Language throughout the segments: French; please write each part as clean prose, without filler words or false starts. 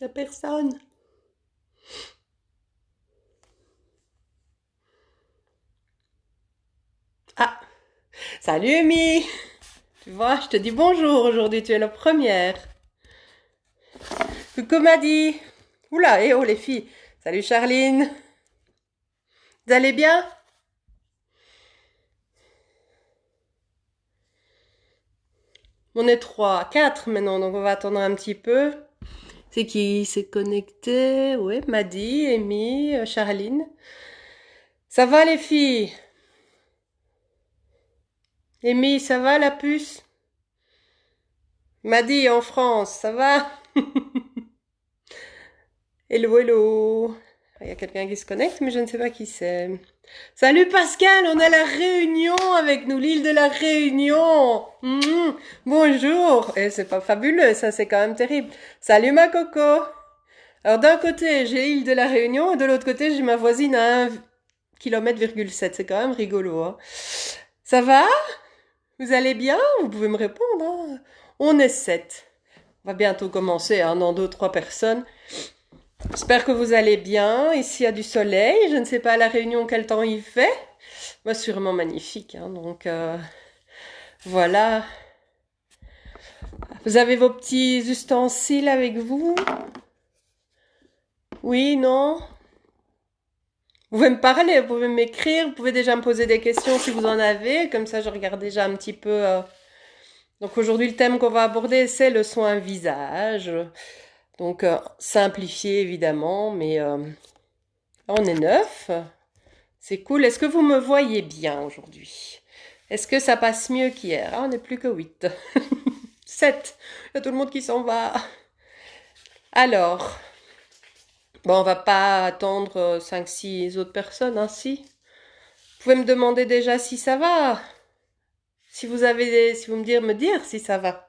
Y a personne. Ah, salut Amy. Tu vois, je te dis bonjour aujourd'hui, tu es la première. Coucou Maddy. Oula, eh oh les filles. Salut Charline. Vous allez bien? On est trois, quatre maintenant, donc on va attendre un petit peu. C'est qui s'est connecté? Oui, Maddy, Amy, Charline. Ça va les filles? Amy, ça va la puce? Maddy en France, ça va? Hello, hello. Il y a quelqu'un qui se connecte, mais je ne sais pas qui c'est. Salut Pascal, on a la Réunion avec nous, l'île de la Réunion. Bonjour. Et c'est pas fabuleux, ça c'est quand même terrible. Salut ma coco. Alors d'un côté j'ai l'île de la Réunion et de l'autre côté j'ai ma voisine à 1,7 km. C'est quand même rigolo. Hein. Ça va? Vous allez bien? Vous pouvez me répondre. Hein. On est 7. On va bientôt commencer, hein, dans 2, 3 personnes. J'espère que vous allez bien. Ici, il y a du soleil. Je ne sais pas à La Réunion quel temps il fait. Bah, sûrement magnifique. Hein, donc, voilà. Vous avez vos petits ustensiles avec vous? Oui, non? Vous pouvez me parler, vous pouvez m'écrire, vous pouvez déjà me poser des questions si vous en avez. Comme ça, je regarde déjà un petit peu. Donc, aujourd'hui, le thème qu'on va aborder, c'est le soin visage. Donc, simplifié, évidemment, mais on est 9. C'est cool. Est-ce que vous me voyez bien aujourd'hui? Est-ce que ça passe mieux qu'hier? Ah, on n'est plus que 8. 7. Il y a tout le monde qui s'en va. Alors, bon, on va pas attendre 5, 6 autres personnes, hein, si. Vous pouvez me demander déjà si ça va. Si vous avez, si vous me dire si ça va.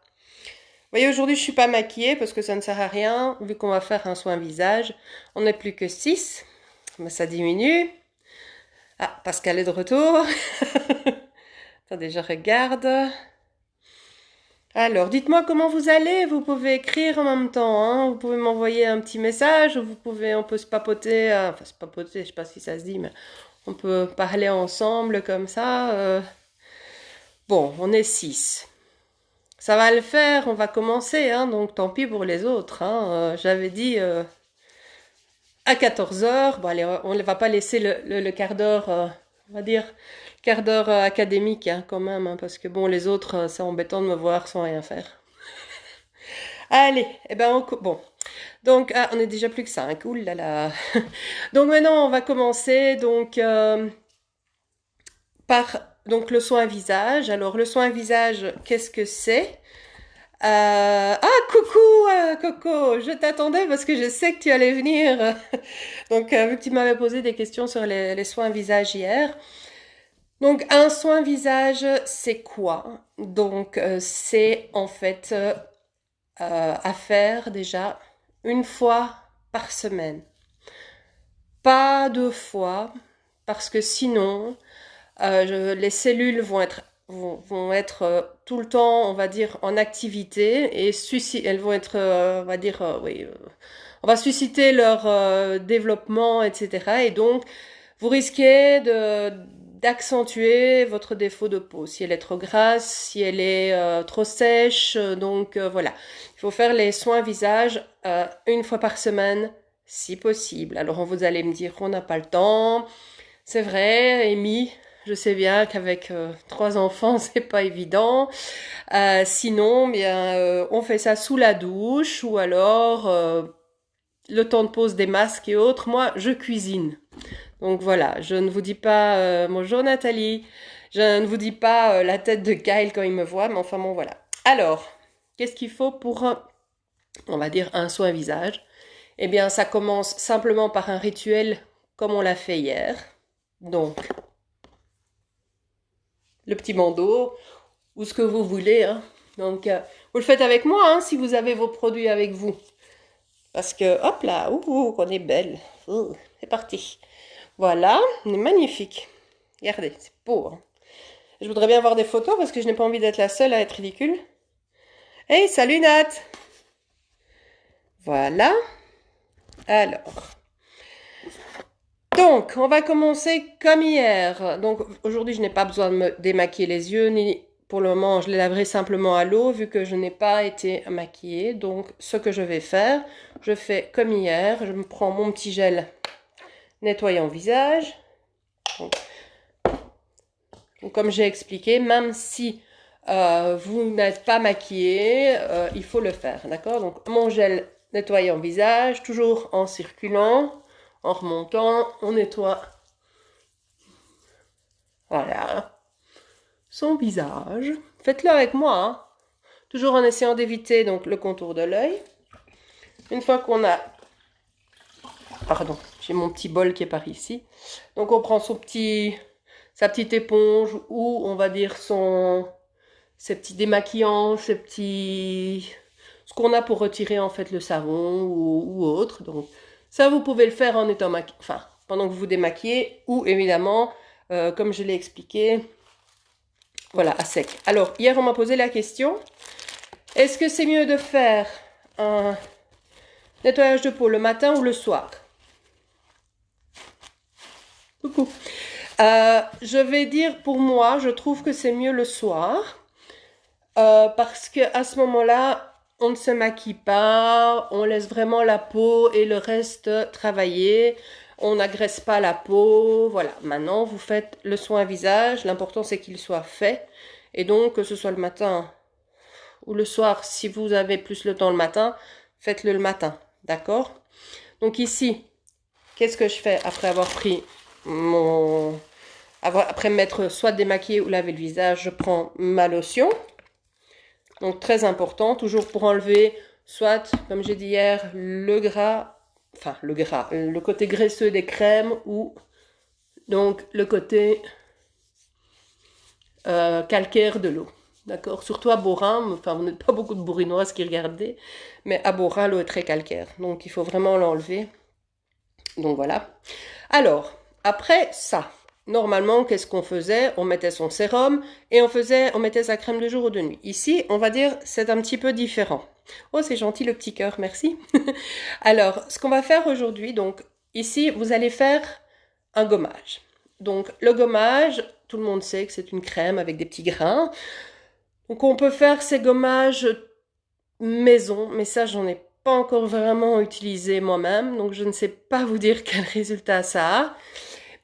Vous voyez, aujourd'hui, je suis pas maquillée parce que ça ne sert à rien, vu qu'on va faire un soin visage. On n'est plus que 6. Mais ça diminue. Ah, Pascal est de retour. Attendez, je regarde. Alors, dites-moi comment vous allez. Vous pouvez écrire en même temps, hein. Vous pouvez m'envoyer un petit message. On peut se papoter. Enfin, se papoter, je sais pas si ça se dit, mais on peut parler ensemble comme ça. Bon, on est 6. Ça va le faire. On va commencer, hein. Donc, tant pis pour les autres. Hein. J'avais dit à 14 heures. Bon, allez, on ne va pas laisser le quart d'heure. On va dire quart d'heure académique, hein, quand même, hein, parce que bon, les autres, c'est embêtant de me voir sans rien faire. Allez, eh ben, bon. Donc, ah, on est déjà plus que 5. Ouh là là. Donc maintenant, on va commencer donc par donc le soin visage. Alors, le soin visage, qu'est-ce que c'est? Ah, coucou, Coco, je t'attendais parce que je sais que tu allais venir. Donc, vu que tu m'avais posé des questions sur les soins visage hier. Donc, un soin visage, c'est quoi? Donc, c'est en fait à faire déjà une fois par semaine. Pas 2 fois, parce que sinon, les cellules vont être tout le temps, on va dire, en activité et elles vont être, on va dire, oui, on va susciter leur développement, etc. Et donc, vous risquez d'accentuer votre défaut de peau, si elle est trop grasse, si elle est trop sèche. Donc voilà, il faut faire les soins visage une fois par semaine, si possible. Alors vous allez me dire qu'on n'a pas le temps. C'est vrai, Amy, je sais bien qu'avec 3 enfants, c'est pas évident. Sinon, bien, on fait ça sous la douche ou alors le temps de pose des masques et autres. Moi, je cuisine. Donc voilà, je ne vous dis pas bonjour Nathalie, je ne vous dis pas la tête de Kyle quand il me voit, mais enfin bon voilà. Alors, qu'est-ce qu'il faut pour, on va dire, un soin visage? Eh bien, ça commence simplement par un rituel comme on l'a fait hier. Donc, le petit bandeau, ou ce que vous voulez. Hein. Donc, vous le faites avec moi, hein, si vous avez vos produits avec vous. Parce que, hop là, on est belle. C'est parti. Voilà, on est magnifique. Regardez, c'est beau. Hein. Je voudrais bien voir des photos parce que je n'ai pas envie d'être la seule à être ridicule. Hey, salut Nat! Voilà. Alors, donc, on va commencer comme hier. Donc, aujourd'hui, je n'ai pas besoin de me démaquiller les yeux, ni pour le moment, je les laverai simplement à l'eau, vu que je n'ai pas été maquillée. Donc, ce que je vais faire, je fais comme hier. Je me prends mon petit gel nettoyant visage. Donc, comme j'ai expliqué, même si vous n'êtes pas maquillé, il faut le faire, d'accord? Donc, mon gel nettoyant visage, toujours en circulant. En remontant, on nettoie, voilà, son visage. Faites-le avec moi, hein. Toujours en essayant d'éviter donc le contour de l'œil. Une fois qu'on a... Pardon, j'ai mon petit bol qui est par ici. Donc on prend sa petite éponge ou on va dire ses petits démaquillants, ce qu'on a pour retirer en fait le savon ou autre. Donc ça, vous pouvez le faire en étant enfin, pendant que vous vous démaquillez ou évidemment, comme je l'ai expliqué, voilà, à sec. Alors, hier, on m'a posé la question, est-ce que c'est mieux de faire un nettoyage de peau le matin ou le soir? Coucou. Je vais dire pour moi, je trouve que c'est mieux le soir parce que à ce moment-là, on ne se maquille pas, on laisse vraiment la peau et le reste travailler. On n'agresse pas la peau. Voilà, maintenant vous faites le soin visage. L'important c'est qu'il soit fait. Et donc que ce soit le matin ou le soir, si vous avez plus le temps le matin, faites-le le matin. D'accord? Donc ici, qu'est-ce que je fais après avoir pris après m'être soit démaquillé ou lavé le visage, je prends ma lotion. Donc très important, toujours pour enlever soit, comme j'ai dit hier, le gras, enfin le côté graisseux des crèmes ou donc le côté calcaire de l'eau. D'accord? Surtout à Borin, enfin vous n'êtes pas beaucoup de bourrinoises qui regardaient, mais à Borin l'eau est très calcaire, donc il faut vraiment l'enlever. Donc voilà. Alors, après ça, normalement, qu'est-ce qu'on faisait? On mettait son sérum et on mettait sa crème de jour ou de nuit. Ici, on va dire, c'est un petit peu différent. Oh, c'est gentil le petit cœur, merci. Alors, ce qu'on va faire aujourd'hui, donc, ici, vous allez faire un gommage. Donc, le gommage, tout le monde sait que c'est une crème avec des petits grains. Donc, on peut faire ces gommages maison, mais ça, j'en ai pas encore vraiment utilisé moi-même, donc je ne sais pas vous dire quel résultat ça a.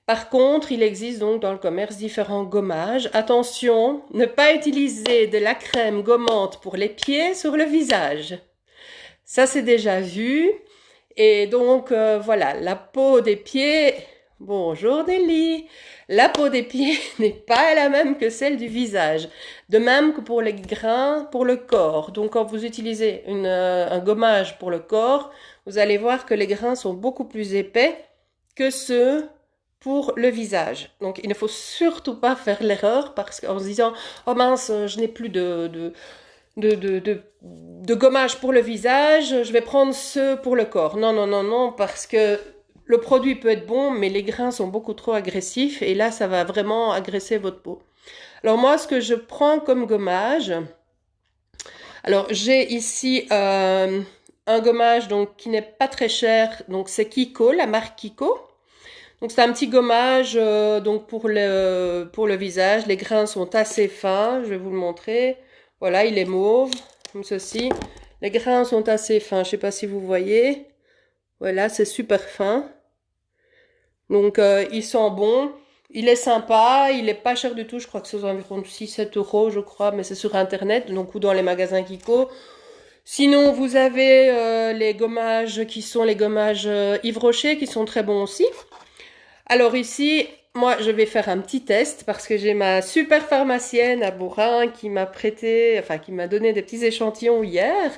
Par contre, il existe donc dans le commerce différents gommages. Attention, ne pas utiliser de la crème gommante pour les pieds sur le visage. Ça, c'est déjà vu. Et donc, voilà, la peau des pieds... Bonjour Nelly. La peau des pieds n'est pas la même que celle du visage. De même que pour les grains, pour le corps. Donc, quand vous utilisez un gommage pour le corps, vous allez voir que les grains sont beaucoup plus épais que ceux pour le visage. Donc, il ne faut surtout pas faire l'erreur parce qu'en se disant « Oh mince, je n'ai plus de gommage pour le visage, je vais prendre ceux pour le corps. » Non, non, non, non, parce que le produit peut être bon, mais les grains sont beaucoup trop agressifs et là, ça va vraiment agresser votre peau. Alors moi, ce que je prends comme gommage, alors j'ai ici un gommage donc qui n'est pas très cher, donc c'est Kiko, la marque Kiko. Donc c'est un petit gommage donc pour le visage. Les grains sont assez fins, je vais vous le montrer. Voilà, il est mauve, comme ceci. Les grains sont assez fins, je ne sais pas si vous voyez. Voilà, c'est super fin. Donc il sent bon. Il est sympa, il est pas cher du tout, je crois que c'est environ 6-7 euros, je crois, mais c'est sur internet, donc ou dans les magasins Kiko. Sinon, vous avez les gommages qui sont les gommages Yves Rocher, qui sont très bons aussi. Alors ici, moi, je vais faire un petit test parce que j'ai ma super pharmacienne à Bourrin qui m'a prêté, enfin qui m'a donné des petits échantillons hier.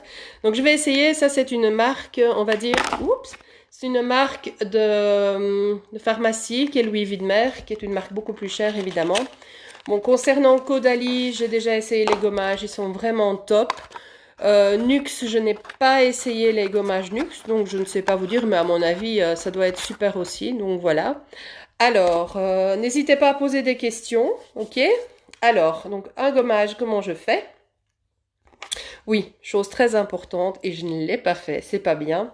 Donc je vais essayer, ça c'est une marque, on va dire, oups, c'est une marque de pharmacie qui est Louis Widmer, qui est une marque beaucoup plus chère évidemment. Bon, concernant Caudalie, j'ai déjà essayé les gommages, ils sont vraiment top. Nux, je n'ai pas essayé les gommages Nux, donc je ne sais pas vous dire, mais à mon avis, ça doit être super aussi, donc voilà. Alors, n'hésitez pas à poser des questions, ok? Alors, donc un gommage, comment je fais? Oui, chose très importante, et je ne l'ai pas fait, c'est pas bien.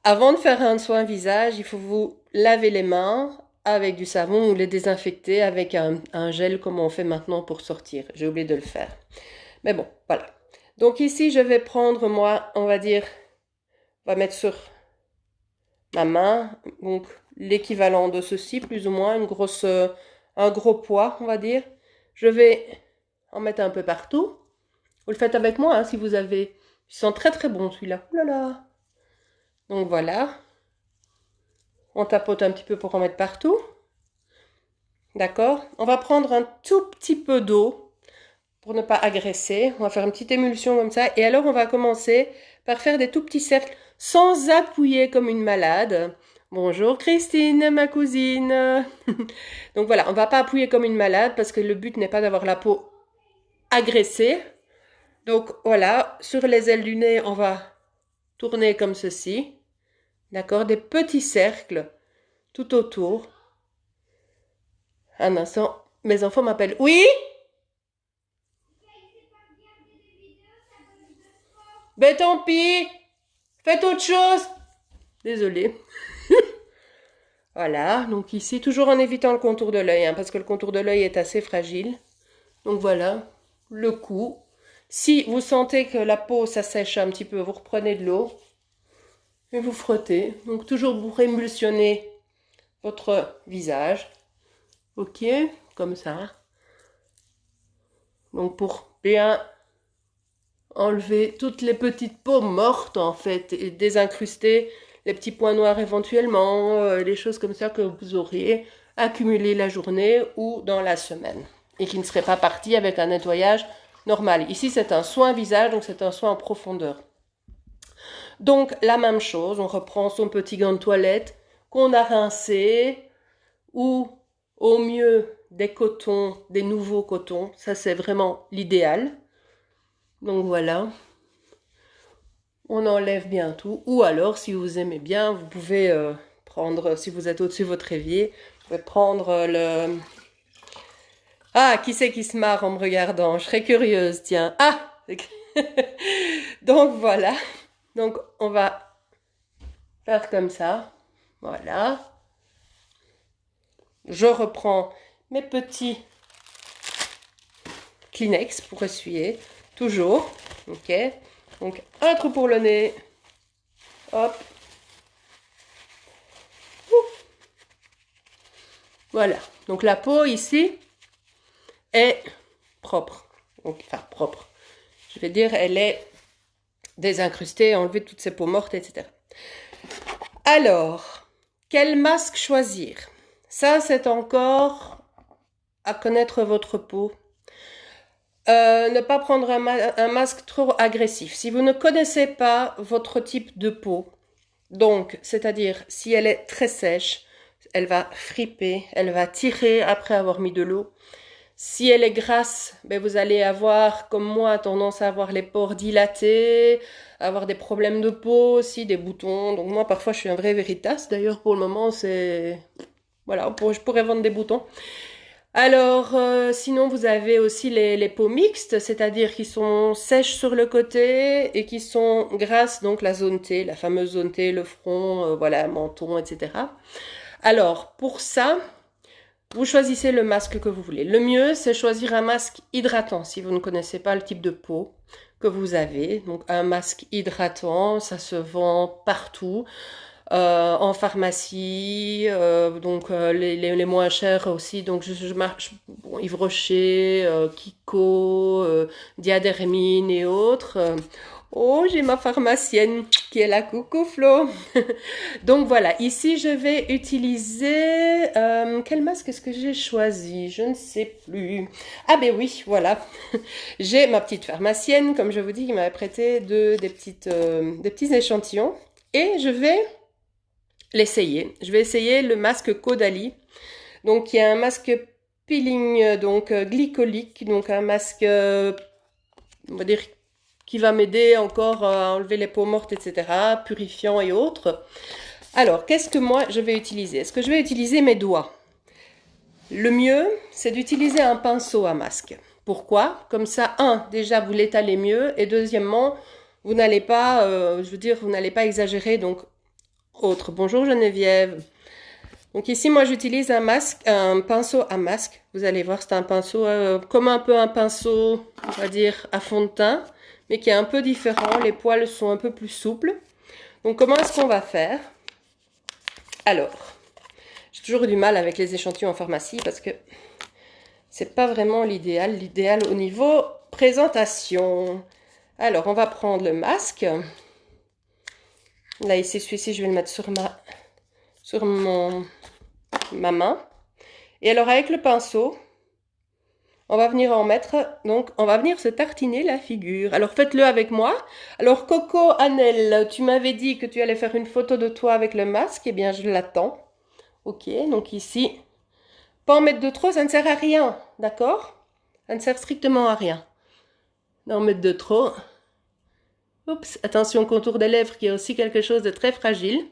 Avant de faire un soin visage, il faut vous laver les mains avec du savon ou les désinfecter avec un gel comme on fait maintenant pour sortir. J'ai oublié de le faire. Mais bon, voilà. Donc ici, je vais prendre, moi, on va dire, on va mettre sur ma main, donc l'équivalent de ceci, plus ou moins, un gros poids, on va dire. Je vais en mettre un peu partout. Vous le faites avec moi, hein, si vous avez... Il sent très très bon celui-là. Ouh là là. Donc voilà. On tapote un petit peu pour en mettre partout. D'accord? On va prendre un tout petit peu d'eau pour ne pas agresser. On va faire une petite émulsion comme ça. Et alors, on va commencer par faire des tout petits cercles sans appuyer comme une malade. Bonjour Christine, ma cousine. Donc voilà, on ne va pas appuyer comme une malade parce que le but n'est pas d'avoir la peau agressée. Donc voilà, sur les ailes du nez, on va tourner comme ceci. D'accord? Des petits cercles tout autour. Un instant, mes enfants m'appellent. Oui? Ben tant pis, faites autre chose. Désolée. Voilà, donc ici, toujours en évitant le contour de l'œil, hein, parce que le contour de l'œil est assez fragile. Donc voilà, le cou. Si vous sentez que la peau s'assèche un petit peu, vous reprenez de l'eau et vous frottez. Donc toujours pour émulsionner votre visage. Ok, comme ça. Donc pour bien enlever toutes les petites peaux mortes en fait et désincruster les petits points noirs éventuellement, les choses comme ça que vous auriez accumulées la journée ou dans la semaine et qui ne seraient pas partis avec un nettoyage normal. Ici c'est un soin visage, donc c'est un soin en profondeur. Donc la même chose, on reprend son petit gant de toilette qu'on a rincé ou au mieux des cotons, des nouveaux cotons, ça c'est vraiment l'idéal. Donc voilà, on enlève bien tout. Ou alors, si vous aimez bien, vous pouvez prendre, si vous êtes au-dessus de votre évier, vous pouvez prendre le... Ah, qui c'est qui se marre en me regardant? Je serais curieuse, tiens. Ah! Donc voilà. Donc on va faire comme ça. Voilà. Je reprends mes petits Kleenex pour essuyer. Toujours. Ok. Donc un trou pour le nez. Hop. Voilà. Donc la peau ici est propre. Donc, enfin propre. Je vais dire, elle est désincrustée, enlever toutes ces peaux mortes, etc. Alors, quel masque choisir? Ça, c'est encore à connaître votre peau. Ne pas prendre un masque trop agressif. Si vous ne connaissez pas votre type de peau, donc, c'est-à-dire si elle est très sèche, elle va friper, elle va tirer après avoir mis de l'eau. Si elle est grasse, ben vous allez avoir, comme moi, tendance à avoir les pores dilatés, avoir des problèmes de peau aussi, des boutons. Donc moi, parfois, je suis un vrai Veritas. D'ailleurs, pour le moment, c'est... Voilà, je pourrais vendre des boutons. Alors, sinon, vous avez aussi les peaux mixtes, c'est-à-dire qui sont sèches sur le côté et qui sont grasses, donc la zone T, la fameuse zone T, le front, voilà, menton, etc. Alors, pour ça, vous choisissez le masque que vous voulez. Le mieux, c'est choisir un masque hydratant si vous ne connaissez pas le type de peau que vous avez. Donc, un masque hydratant, ça se vend partout. En pharmacie, donc les moins chers aussi, donc je marche, bon, Yves Rocher, Kiko, Diadermine et autres. Oh, j'ai ma pharmacienne qui est là, coucou Flo. Donc voilà, ici je vais utiliser, quel masque est-ce que j'ai choisi? Je ne sais plus. Ah ben oui, voilà. J'ai ma petite pharmacienne, comme je vous dis, qui m'avait prêté des petits échantillons. Et je vais l'essayer. Je vais essayer le masque Caudalie. Donc il y a un masque peeling, donc glycolique, donc un masque, on va dire, qui va m'aider encore à enlever les peaux mortes, etc., purifiant et autres. Alors, qu'est-ce que moi je vais utiliser? Est-ce que je vais utiliser mes doigts? Le mieux, c'est d'utiliser un pinceau à masque. Pourquoi? Comme ça, déjà vous l'étalez mieux, et deuxièmement, vous n'allez pas, je veux dire, vous n'allez pas exagérer, donc autre. Bonjour Geneviève. Donc ici, moi, j'utilise un pinceau à masque. Vous allez voir, c'est un pinceau comme un peu un pinceau, on va dire, à fond de teint, mais qui est un peu différent. Les poils sont un peu plus souples. Donc, comment est-ce qu'on va faire? Alors, j'ai toujours eu du mal avec les échantillons en pharmacie parce que c'est pas vraiment l'idéal. L'idéal au niveau présentation. Alors, on va prendre le masque. Là, ici, celui-ci, je vais le mettre sur ma main. Et alors, avec le pinceau, on va venir en mettre, donc on va venir se tartiner la figure. Alors, faites-le avec moi. Alors, Coco, Annelle, tu m'avais dit que tu allais faire une photo de toi avec le masque. Eh bien, je l'attends. Ok, donc ici, pas en mettre de trop, ça ne sert à rien, d'accord? Ça ne sert strictement à rien d'en mettre de trop. Oups, attention, contour des lèvres qui est aussi quelque chose de très fragile.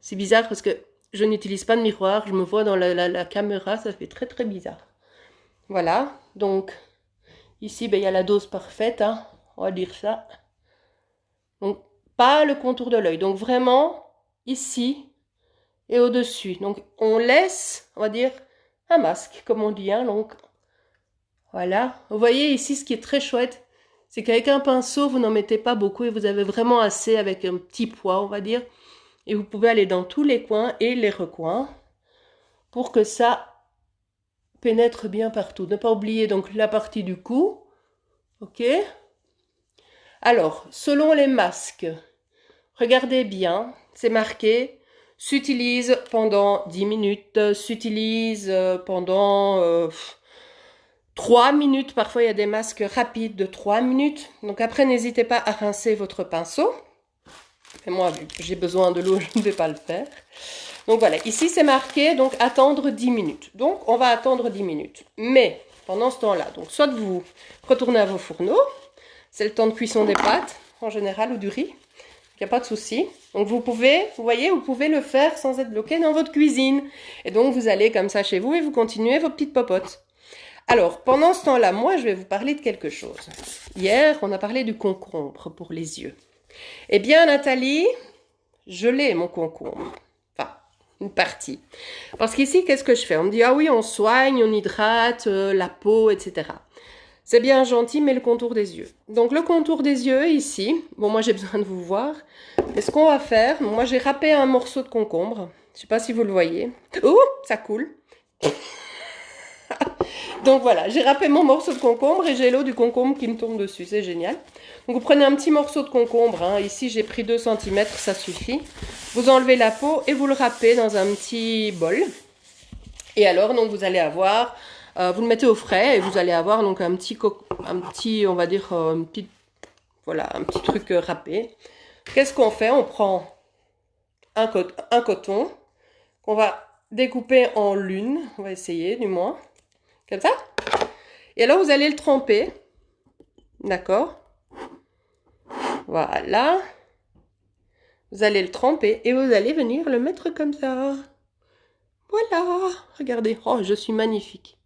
C'est bizarre parce que je n'utilise pas de miroir, je me vois dans la caméra, ça fait très très bizarre. Voilà, donc ici, ben, il y a la dose parfaite, hein, on va dire ça. Donc, pas le contour de l'œil, donc vraiment ici et au-dessus. Donc, on laisse, on va dire, un masque, comme on dit, hein, donc voilà. Vous voyez ici, ce qui est très chouette, c'est qu'avec un pinceau, vous n'en mettez pas beaucoup et vous avez vraiment assez avec un petit poids, on va dire. Et vous pouvez aller dans tous les coins et les recoins pour que ça pénètre bien partout. Ne pas oublier donc la partie du cou. Ok? Alors, selon les masques, regardez bien, c'est marqué, s'utilise pendant 10 minutes, s'utilise pendant 3 minutes. Parfois, il y a des masques rapides de 3 minutes. Donc après, n'hésitez pas à rincer votre pinceau. Et moi, vu que j'ai besoin de l'eau, je ne vais pas le faire. Donc voilà, ici c'est marqué, donc attendre 10 minutes. Donc on va attendre 10 minutes. Mais pendant ce temps-là, donc soit vous retournez à vos fourneaux, c'est le temps de cuisson des pâtes en général ou du riz, il n'y a pas de souci. Donc vous pouvez, vous voyez, vous pouvez le faire sans être bloqué dans votre cuisine. Et donc vous allez comme ça chez vous et vous continuez vos petites popotes. Alors pendant ce temps-là, moi je vais vous parler de quelque chose. Hier, on a parlé du concombre pour les yeux. Eh bien Nathalie, je l'ai mon concombre. Une partie. Parce qu'ici, qu'est-ce que je fais? On me dit, ah oui, on soigne, on hydrate la peau, etc. C'est bien gentil, mais le contour des yeux. Donc, le contour des yeux, ici, bon, moi, j'ai besoin de vous voir. Mais ce qu'on va faire, moi, j'ai râpé un morceau de concombre. Je sais pas si vous le voyez. Oh, ça coule. Donc, voilà, j'ai râpé mon morceau de concombre et j'ai l'eau du concombre qui me tombe dessus. C'est génial. Donc, vous prenez un petit morceau de concombre. Hein. Ici, j'ai pris 2 cm, ça suffit. Vous enlevez la peau et vous le râpez dans un petit bol. Et alors, donc, vous allez avoir, vous le mettez au frais et vous allez avoir donc un petit, on va dire, voilà, un petit truc râpé. Qu'est-ce qu'on fait? On prend un coton qu'on va découper en lune. On va essayer, du moins. Comme ça. Et alors, vous allez le tremper. D'accord? Voilà. Vous allez le tremper et vous allez venir le mettre comme ça. Voilà. Regardez. Oh, je suis magnifique.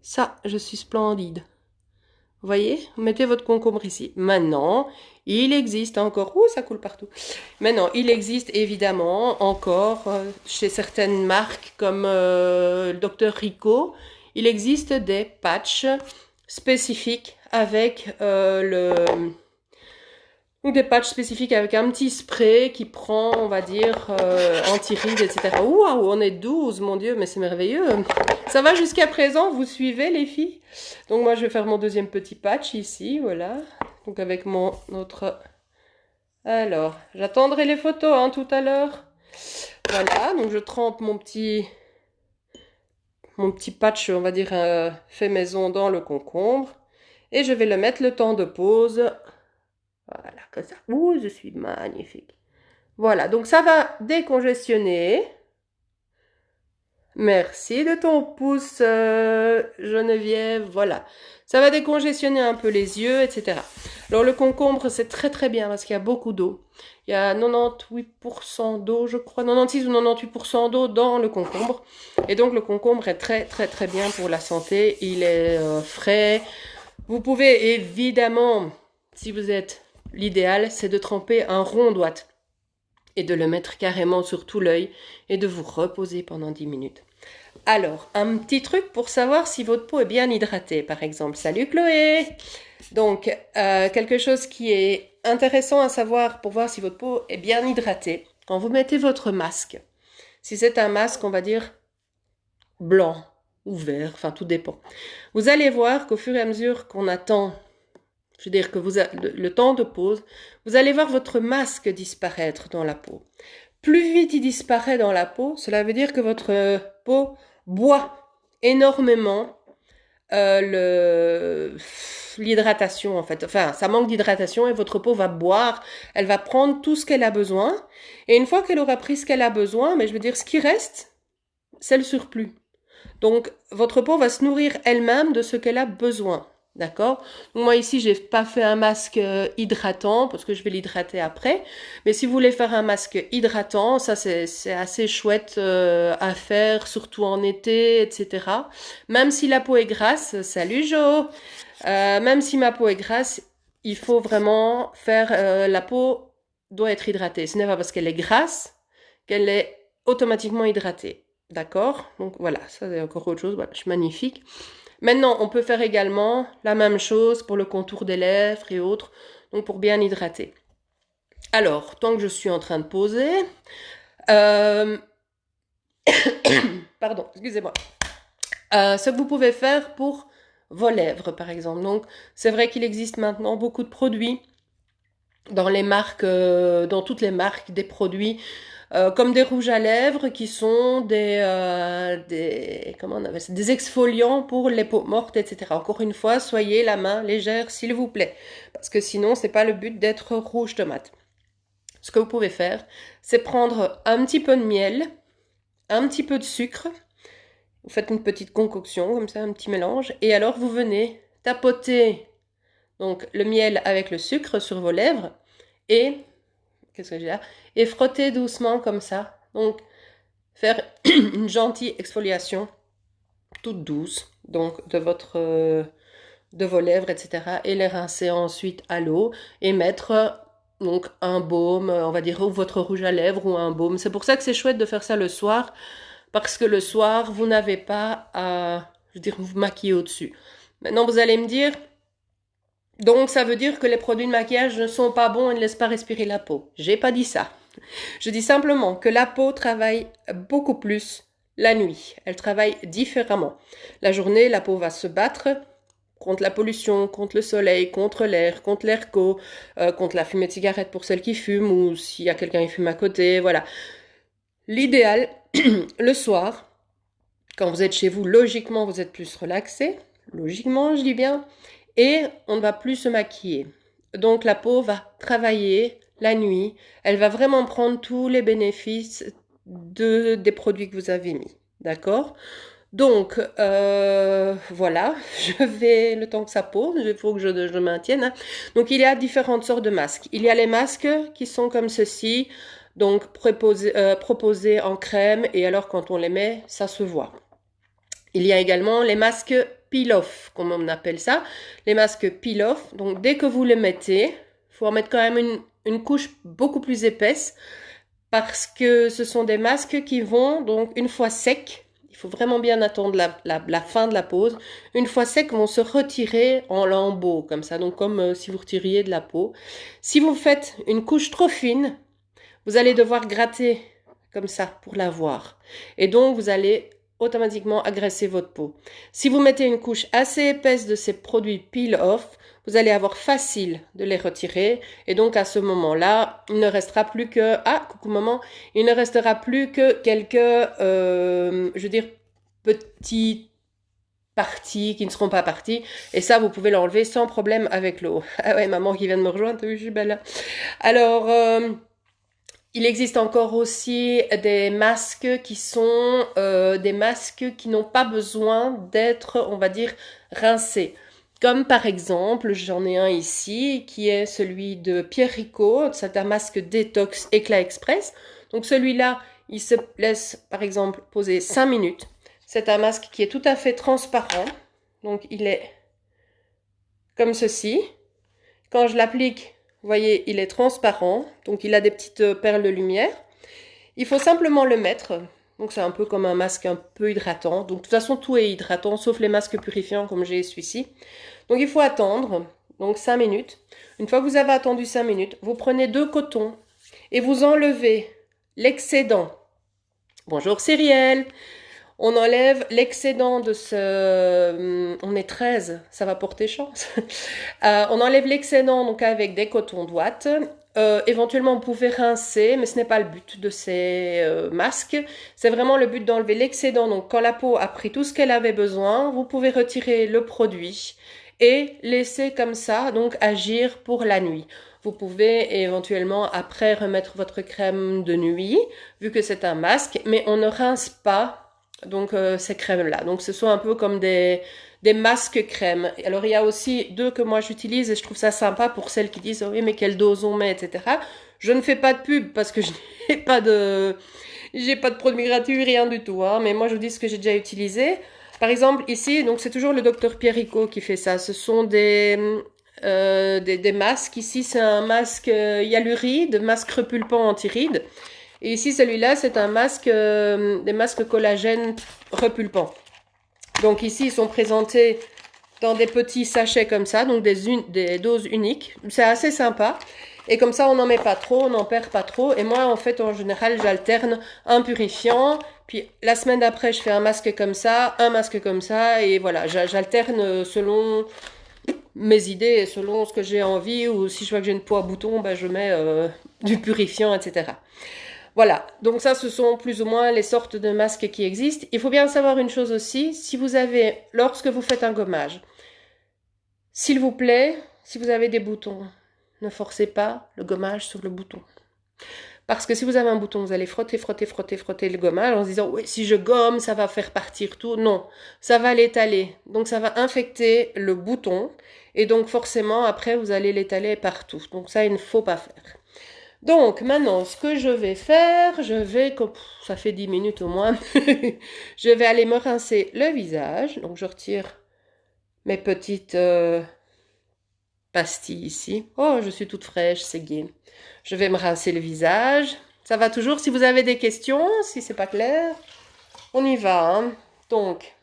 Ça, je suis splendide. Vous voyez? Vous mettez votre concombre ici. Maintenant, il existe encore... Ouh, ça coule partout. Maintenant, il existe évidemment encore chez certaines marques comme le Dr Rico, il existe des patchs spécifiques avec ou des patchs spécifiques avec un petit spray qui prend, on va dire, anti-rides, etc. Waouh, on est 12, mon Dieu, mais c'est merveilleux. Ça va jusqu'à présent, vous suivez les filles? Donc moi, je vais faire mon deuxième petit patch ici, voilà. Donc avec mon autre... Alors, j'attendrai les photos hein, tout à l'heure. Voilà, donc je trempe mon petit patch, on va dire, fait maison dans le concombre. Et je vais le mettre le temps de pause. Voilà, comme ça. Ouh, je suis magnifique. Voilà, donc ça va décongestionner. Merci de ton pouce, Geneviève. Voilà, ça va décongestionner un peu les yeux, etc. Alors le concombre, c'est très très bien parce qu'il y a beaucoup d'eau. Il y a 98% d'eau, je crois, 96 ou 98% d'eau dans le concombre. Et donc le concombre est très très très bien pour la santé. Il est frais. Vous pouvez évidemment, si vous êtes... L'idéal, c'est de tremper un rond d'ouate. et de le mettre carrément sur tout l'œil et de vous reposer pendant 10 minutes. Alors, un petit truc pour savoir si votre peau est bien hydratée, par exemple. Salut Chloé! Donc, quelque chose qui est intéressant à savoir pour voir si votre peau est bien hydratée. Quand vous mettez votre masque, si c'est un masque, on va dire blanc ou vert, enfin tout dépend. Vous allez voir qu'au fur et à mesure qu'on attend, je veux dire que le temps de pause, vous allez voir votre masque disparaître dans la peau. Plus vite il disparaît dans la peau, cela veut dire que votre peau boit énormément l'hydratation en fait. Enfin, ça manque d'hydratation et votre peau va boire, elle va prendre tout ce qu'elle a besoin. Et une fois qu'elle aura pris ce qu'elle a besoin, mais je veux dire, ce qui reste, c'est le surplus. Donc, votre peau va se nourrir elle-même de ce qu'elle a besoin. D'accord? Moi ici, j'ai pas fait un masque hydratant parce que je vais l'hydrater après. Mais si vous voulez faire un masque hydratant, ça c'est assez chouette à faire, surtout en été, etc. Même si la peau est grasse, salut Jo. Même si ma peau est grasse, il faut vraiment faire la peau doit être hydratée. Ce n'est pas parce qu'elle est grasse qu'elle est automatiquement hydratée. D'accord? Donc voilà, ça c'est encore autre chose. Voilà, je suis magnifique. Maintenant, on peut faire également la même chose pour le contour des lèvres et autres, donc pour bien hydrater. Alors, tant que je suis en train de poser, pardon, excusez-moi. Ce que vous pouvez faire pour vos lèvres, par exemple. Donc, c'est vrai qu'il existe maintenant beaucoup de produits dans les marques, dans toutes les marques, des produits comme des rouges à lèvres qui sont comment on appelle ça, des exfoliants pour les peaux mortes, etc. Encore une fois, soyez la main légère, s'il vous plaît, parce que sinon, c'est pas le but d'être rouge tomate. Ce que vous pouvez faire, c'est prendre un petit peu de miel, un petit peu de sucre. Vous faites une petite concoction, comme ça, un petit mélange, et alors vous venez tapoter donc le miel avec le sucre sur vos lèvres et qu'est-ce que j'ai là? Et frotter doucement comme ça. Donc, faire une gentille exfoliation toute douce, donc de vos lèvres, etc. Et les rincer ensuite à l'eau et mettre donc un baume, on va dire, ou votre rouge à lèvres ou un baume. C'est pour ça que c'est chouette de faire ça le soir, parce que le soir, vous n'avez pas à, je veux dire, vous maquiller au-dessus. Maintenant, vous allez me dire, donc ça veut dire que les produits de maquillage ne sont pas bons et ne laissent pas respirer la peau. J'ai pas dit ça. Je dis simplement que la peau travaille beaucoup plus la nuit. Elle travaille différemment. La journée, la peau va se battre contre la pollution, contre le soleil, contre l'air co, contre la fumée de cigarette pour celles qui fument ou s'il y a quelqu'un qui fume à côté, voilà. L'idéal, le soir, quand vous êtes chez vous, logiquement, vous êtes plus relaxé. Logiquement, je dis bien. Et on ne va plus se maquiller. Donc la peau va travailler la nuit. Elle va vraiment prendre tous les bénéfices des produits que vous avez mis. D'accord? Donc, voilà, je vais, le temps que ça pose, il faut que je maintienne. Hein. Donc, il y a différentes sortes de masques. Il y a les masques qui sont comme ceci, donc proposés en crème, et alors quand on les met, ça se voit. Il y a également les masques peel-off, comme on appelle ça. Les masques peel-off, donc dès que vous les mettez, il faut en mettre quand même une couche beaucoup plus épaisse, parce que ce sont des masques qui vont, donc une fois secs, il faut vraiment bien attendre la fin de la pause, une fois secs, vont se retirer en lambeaux, comme ça, donc comme si vous retiriez de la peau. Si vous faites une couche trop fine, vous allez devoir gratter comme ça pour la voir. Et donc, vous allez automatiquement agresser votre peau. Si vous mettez une couche assez épaisse de ces produits peel-off, vous allez avoir facile de les retirer. Et donc, à ce moment-là, il ne restera plus que... Ah, coucou maman. Il ne restera plus que quelques, je veux dire, petites parties qui ne seront pas parties. Et ça, vous pouvez l'enlever sans problème avec l'eau. Ah ouais, maman qui vient de me rejoindre, je suis belle. Alors... il existe encore aussi des masques qui sont des masques qui n'ont pas besoin d'être, on va dire, rincés. Comme par exemple, j'en ai un ici, qui est celui de Pierre Ricot, c'est un masque détox éclat express. Donc celui-là, il se laisse par exemple poser 5 minutes. C'est un masque qui est tout à fait transparent. Donc il est comme ceci. Quand je l'applique Vous voyez, il est transparent, donc il a des petites perles de lumière. Il faut simplement le mettre. Donc c'est un peu comme un masque un peu hydratant. Donc de toute façon, tout est hydratant, sauf les masques purifiants comme j'ai celui-ci. Donc il faut attendre, donc 5 minutes. Une fois que vous avez attendu 5 minutes, vous prenez 2 cotons et vous enlevez l'excédent. Bonjour Cyrielle. On enlève l'excédent de ce... On est 13, ça va porter chance. On enlève l'excédent donc avec des cotons douates. Éventuellement, vous pouvez rincer, mais ce n'est pas le but de ces masques. C'est vraiment le but d'enlever l'excédent. Donc, quand la peau a pris tout ce qu'elle avait besoin, vous pouvez retirer le produit et laisser comme ça, donc agir pour la nuit. Vous pouvez éventuellement après remettre votre crème de nuit, vu que c'est un masque, mais on ne rince pas donc ces crèmes-là. Donc ce sont un peu comme des masques crème. Alors il y a aussi 2 que moi j'utilise et je trouve ça sympa pour celles qui disent oh oui mais quelle dose on met, etc. Je ne fais pas de pub parce que je n'ai pas de produit gratuit, rien du tout, hein, mais moi je vous dis ce que j'ai déjà utilisé. Par exemple ici, donc c'est toujours le docteur Pierrico qui fait ça. Ce sont des masques. Ici c'est un masque hyaluride, masque repulpant anti-rides. Et ici, celui-là, c'est un masque, des masques collagène repulpants. Donc ici, ils sont présentés dans des petits sachets comme ça, donc des doses uniques. C'est assez sympa. Et comme ça, on n'en met pas trop, on n'en perd pas trop. Et moi, en fait, en général, j'alterne un purifiant. Puis la semaine d'après, je fais un masque comme ça, un masque comme ça. Et voilà, j'alterne selon mes idées et selon ce que j'ai envie. Ou si je vois que j'ai une peau à boutons, ben, je mets du purifiant, etc. Voilà, donc ça, ce sont plus ou moins les sortes de masques qui existent. Il faut bien savoir une chose aussi, si vous avez, lorsque vous faites un gommage, s'il vous plaît, si vous avez des boutons, ne forcez pas le gommage sur le bouton. Parce que si vous avez un bouton, vous allez frotter, frotter, frotter, frotter le gommage en se disant, oui, si je gomme, ça va faire partir tout. Non, ça va l'étaler. Donc ça va infecter le bouton. Et donc forcément, après, vous allez l'étaler partout. Donc ça, il ne faut pas faire. Donc, maintenant, ce que je vais faire, ça fait 10 minutes au moins, je vais aller me rincer le visage. Donc, je retire mes petites pastilles ici. Oh, je suis toute fraîche, c'est gai. Je vais me rincer le visage. Ça va toujours. Si vous avez des questions, si c'est pas clair, on y va, hein. Donc,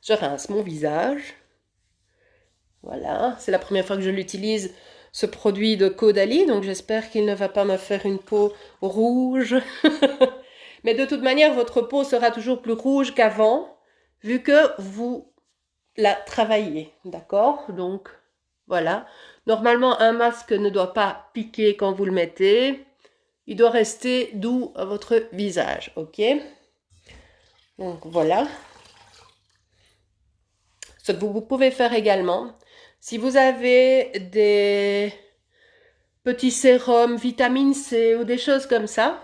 je rince mon visage. Voilà, c'est la première fois que je l'utilise, ce produit de Caudalie, donc j'espère qu'il ne va pas me faire une peau rouge. Mais de toute manière, votre peau sera toujours plus rouge qu'avant, vu que vous la travaillez, d'accord? Donc, voilà. Normalement, un masque ne doit pas piquer quand vous le mettez. Il doit rester doux à votre visage, ok? Donc, voilà. Ce que vous pouvez faire également, si vous avez des petits sérums, vitamine C ou des choses comme ça,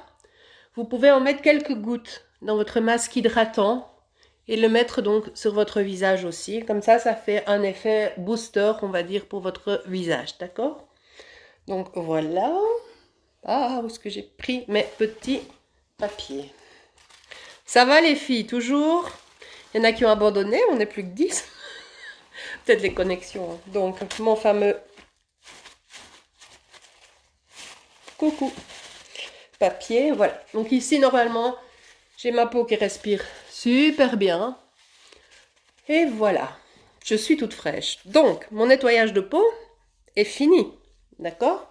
vous pouvez en mettre quelques gouttes dans votre masque hydratant et le mettre donc sur votre visage aussi. Comme ça fait un effet booster, on va dire, pour votre visage, d'accord? Donc voilà. Ah, où est-ce que j'ai pris mes petits papiers? Ça va les filles, toujours? Il y en a qui ont abandonné, on n'est plus que 10. Peut-être les connexions, hein. Donc, mon fameux coucou papier, voilà. Donc ici, normalement, j'ai ma peau qui respire super bien. Et voilà, je suis toute fraîche. Donc, mon nettoyage de peau est fini, d'accord?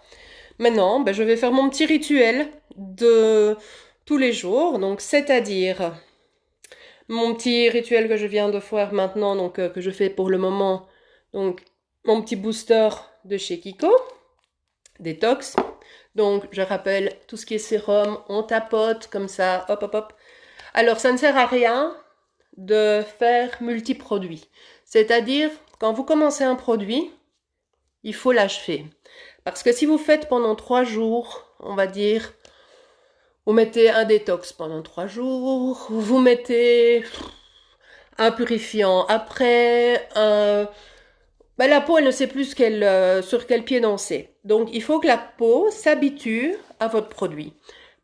Maintenant, je vais faire mon petit rituel de tous les jours. Donc, c'est-à-dire mon petit rituel que je viens de faire maintenant, donc que je fais pour le moment. Donc, mon petit booster de chez Kiko, détox. Donc, je rappelle, tout ce qui est sérum, on tapote comme ça, hop, hop, hop. Alors, ça ne sert à rien de faire multiproduits. C'est-à-dire, quand vous commencez un produit, il faut l'achever. Parce que si vous faites pendant 3 jours, on va dire, vous mettez un détox pendant 3 jours, vous mettez un purifiant après, la peau, elle ne sait plus sur quel pied danser. Donc, il faut que la peau s'habitue à votre produit.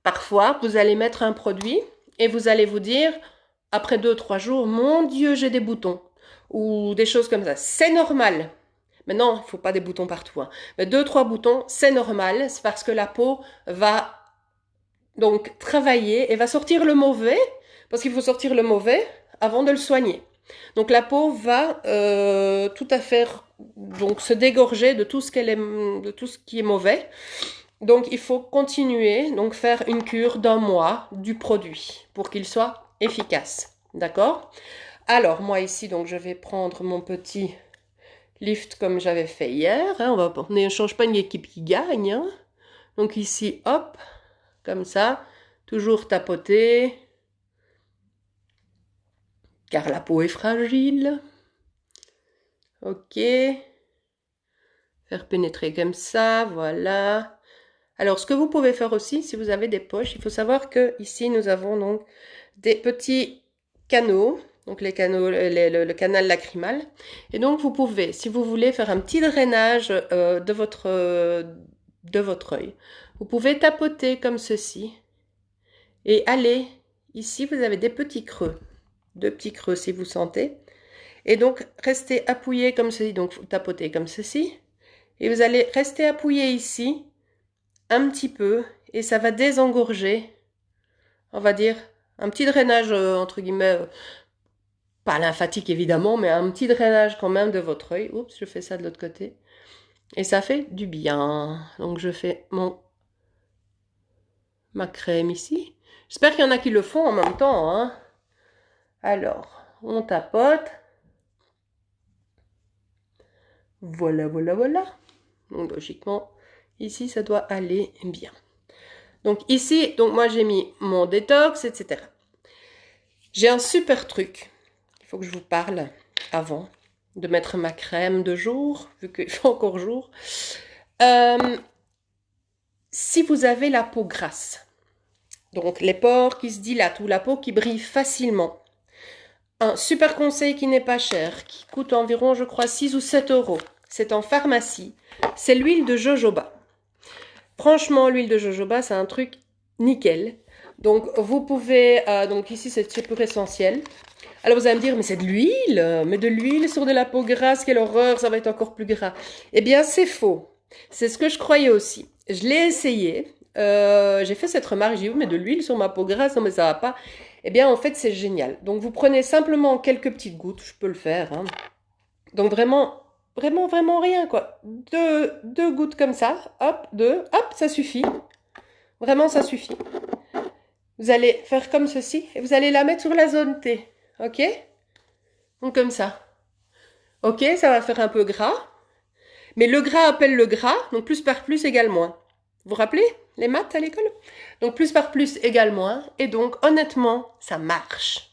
Parfois, vous allez mettre un produit et vous allez vous dire, après 2-3 jours, mon Dieu, j'ai des boutons. Ou des choses comme ça. C'est normal. Mais non, il ne faut pas des boutons partout, hein. Mais 2-3 boutons, c'est normal. C'est parce que la peau va donc travailler et va sortir le mauvais, parce qu'il faut sortir le mauvais avant de le soigner. Donc la peau va tout à fait donc se dégorger de tout ce de tout ce qui est mauvais. Donc il faut continuer, donc faire une cure d'1 mois du produit pour qu'il soit efficace. D'accord? Alors moi ici, donc je vais prendre mon petit lift comme j'avais fait hier. Hein, on ne change pas une équipe qui gagne. Hein. Donc ici, hop, comme ça, toujours tapoter, car la peau est fragile. Ok. Faire pénétrer comme ça, voilà. Alors, ce que vous pouvez faire aussi, si vous avez des poches, il faut savoir que ici nous avons donc des petits canaux, donc les canaux, le canal lacrymal. Et donc, vous pouvez, si vous voulez, faire un petit drainage de votre œil. Vous pouvez tapoter comme ceci et aller. Ici, vous avez des petits creux, 2 petits creux si vous sentez. Et donc, restez appuyé comme ceci, donc vous tapotez comme ceci. Et vous allez rester appuyé ici un petit peu et ça va désengorger, on va dire, un petit drainage, entre guillemets, pas lymphatique évidemment, mais un petit drainage quand même de votre œil. Oups, je fais ça de l'autre côté. Et ça fait du bien. Donc je fais ma crème ici. J'espère qu'il y en a qui le font en même temps. Hein. Alors, on tapote. Voilà, voilà, voilà. Donc logiquement, ici, ça doit aller bien. Donc ici, donc moi j'ai mis mon détox, etc. J'ai un super truc. Il faut que je vous parle avant de mettre ma crème de jour, vu qu'il fait encore jour. Si vous avez la peau grasse, donc les pores qui se dilatent ou la peau qui brille facilement, un super conseil qui n'est pas cher, qui coûte environ, je crois, 6 ou 7 euros. C'est en pharmacie. C'est l'huile de jojoba. Franchement, l'huile de jojoba, c'est un truc nickel. Donc, vous pouvez... donc ici, c'est pur essentiel. Alors, vous allez me dire, mais c'est de l'huile. Mais de l'huile sur de la peau grasse, quelle horreur, ça va être encore plus gras. Eh bien, c'est faux. C'est ce que je croyais aussi. Je l'ai essayé. J'ai fait cette remarque, j'ai dit, mais de l'huile sur ma peau grasse, non mais ça va pas. Eh bien, en fait, c'est génial. Donc, vous prenez simplement quelques petites gouttes, je peux le faire. Hein. Donc, vraiment, vraiment, vraiment rien, quoi. Deux gouttes comme ça, hop, hop, ça suffit. Vraiment, ça suffit. Vous allez faire comme ceci et vous allez la mettre sur la zone T. Ok? Donc, comme ça. Ok, ça va faire un peu gras. Mais le gras appelle le gras, donc plus par plus égale moins. Vous vous rappelez les maths à l'école? Donc plus par plus égale moins. Et donc honnêtement, ça marche.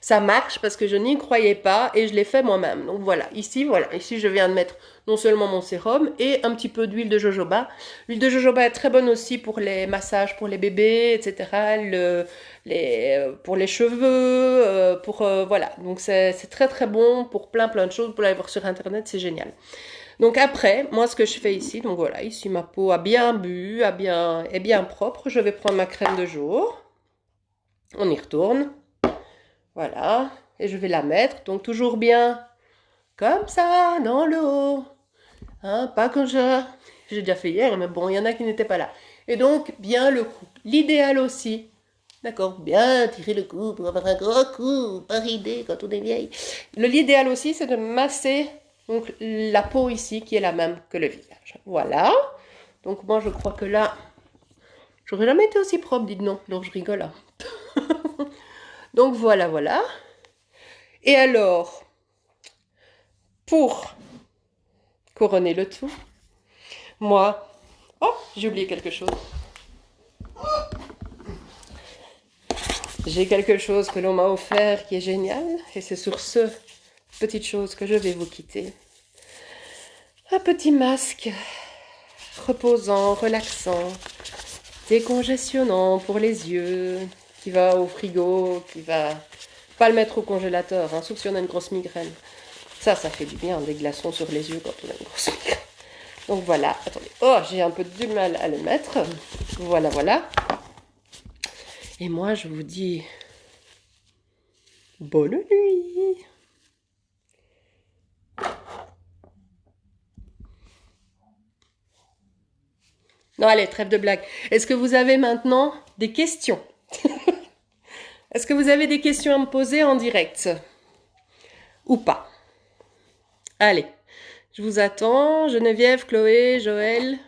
Ça marche parce que je n'y croyais pas et je l'ai fait moi-même. Donc voilà, ici je viens de mettre non seulement mon sérum et un petit peu d'huile de jojoba. L'huile de jojoba est très bonne aussi pour les massages pour les bébés, etc. Pour les cheveux, voilà. Donc c'est très très bon pour plein de choses. Vous pouvez aller voir sur internet, c'est génial. Donc après, moi ce que je fais ici, donc voilà, ici ma peau a bien bu, est bien propre. Je vais prendre ma crème de jour. On y retourne. Voilà. Et je vais la mettre, donc toujours bien comme ça, dans le haut. Hein, pas comme j'ai déjà fait hier, mais bon, il y en a qui n'étaient pas là. Et donc, bien le cou. L'idéal aussi, d'accord, bien tirer le cou pour avoir un gros cou, pas ridé quand on est vieille. L'idéal aussi, c'est de masser donc, la peau ici, qui est la même que le visage. Voilà. Donc moi, je crois que là, j'aurais jamais été aussi propre, dites non. Donc je rigole. Hein. Donc voilà, voilà. Et alors, pour couronner le tout, moi... Oh, j'ai oublié quelque chose. J'ai quelque chose que l'on m'a offert qui est génial. Et c'est sur ce petite chose que je vais vous quitter. Un petit masque reposant, relaxant, décongestionnant pour les yeux, qui va au frigo, qui va pas le mettre au congélateur, hein, sauf si on a une grosse migraine. Ça fait du bien, des glaçons sur les yeux quand on a une grosse migraine. Donc voilà, attendez, oh, j'ai un peu du mal à le mettre. Voilà, voilà. Et moi, je vous dis bonne nuit. Non, allez, trêve de blague. Est-ce que vous avez maintenant des questions? Est-ce que vous avez des questions à me poser en direct? Ou pas? Allez, je vous attends. Geneviève, Chloé, Joël.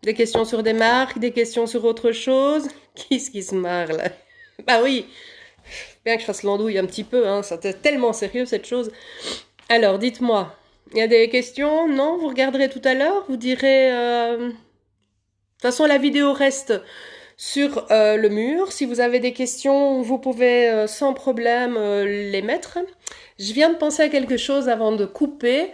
Des questions sur des marques, des questions sur autre chose. Qui est-ce qui se marre là? Bah oui, bien que je fasse l'andouille un petit peu, hein, c'est tellement sérieux cette chose. Alors, dites-moi, il y a des questions? Non, vous regarderez tout à l'heure, vous direz... De toute façon, la vidéo reste sur le mur. Si vous avez des questions, vous pouvez sans problème les mettre. Je viens de penser à quelque chose avant de couper.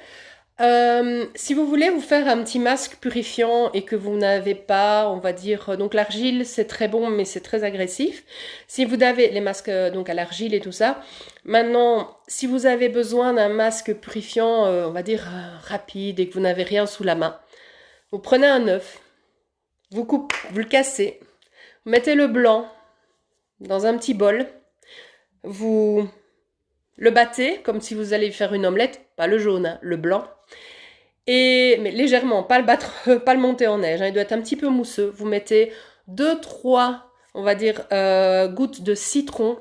Si vous voulez vous faire un petit masque purifiant et que vous n'avez pas, on va dire, donc l'argile c'est très bon mais c'est très agressif. Si vous avez les masques donc à l'argile et tout ça, maintenant si vous avez besoin d'un masque purifiant, on va dire rapide et que vous n'avez rien sous la main, vous prenez un œuf, vous le cassez, vous mettez le blanc dans un petit bol, vous le battez comme si vous alliez faire une omelette, pas le jaune, hein, le blanc. Mais légèrement, pas le battre, pas le monter en neige, hein, il doit être un petit peu mousseux. Vous mettez 2-3, on va dire, gouttes de citron.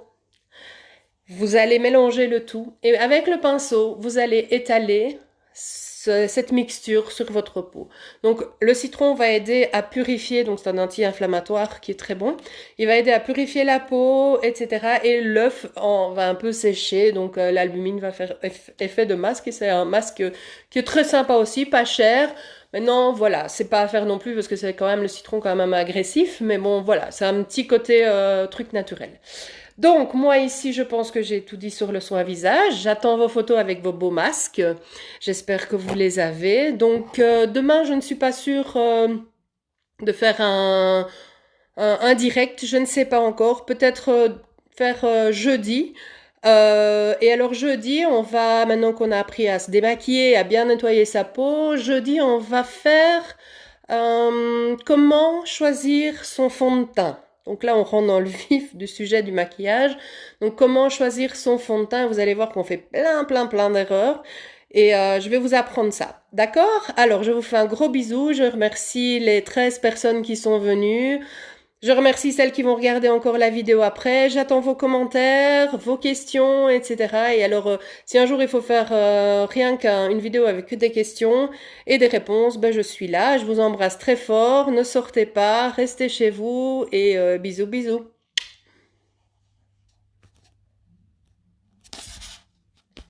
Vous allez mélanger le tout et avec le pinceau, vous allez étaler cette mixture sur votre peau. Donc le citron va aider à purifier, donc c'est un anti-inflammatoire qui est très bon. Il va aider à purifier la peau, etc. Et l'œuf va un peu sécher, donc l'albumine va faire effet de masque et c'est un masque qui est très sympa aussi, pas cher. Maintenant, voilà, c'est pas à faire non plus parce que c'est quand même le citron quand même agressif, mais bon, voilà, c'est un petit côté truc naturel. Donc, moi ici, je pense que j'ai tout dit sur le soin visage. J'attends vos photos avec vos beaux masques. J'espère que vous les avez. Donc, demain, je ne suis pas sûre de faire un direct. Je ne sais pas encore. Peut-être faire jeudi. Et alors jeudi, on va, maintenant qu'on a appris à se démaquiller, à bien nettoyer sa peau, jeudi, on va faire comment choisir son fond de teint. Donc là, on rentre dans le vif du sujet du maquillage. Donc comment choisir son fond de teint. Vous allez voir qu'on fait plein d'erreurs. Et je vais vous apprendre ça. D'accord? Alors, je vous fais un gros bisou. Je remercie les 13 personnes qui sont venues. Je remercie celles qui vont regarder encore la vidéo après. J'attends vos commentaires, vos questions, etc. Et alors, si un jour il faut faire rien qu'une vidéo avec que des questions et des réponses, ben je suis là. Je vous embrasse très fort. Ne sortez pas, restez chez vous et bisous bisous.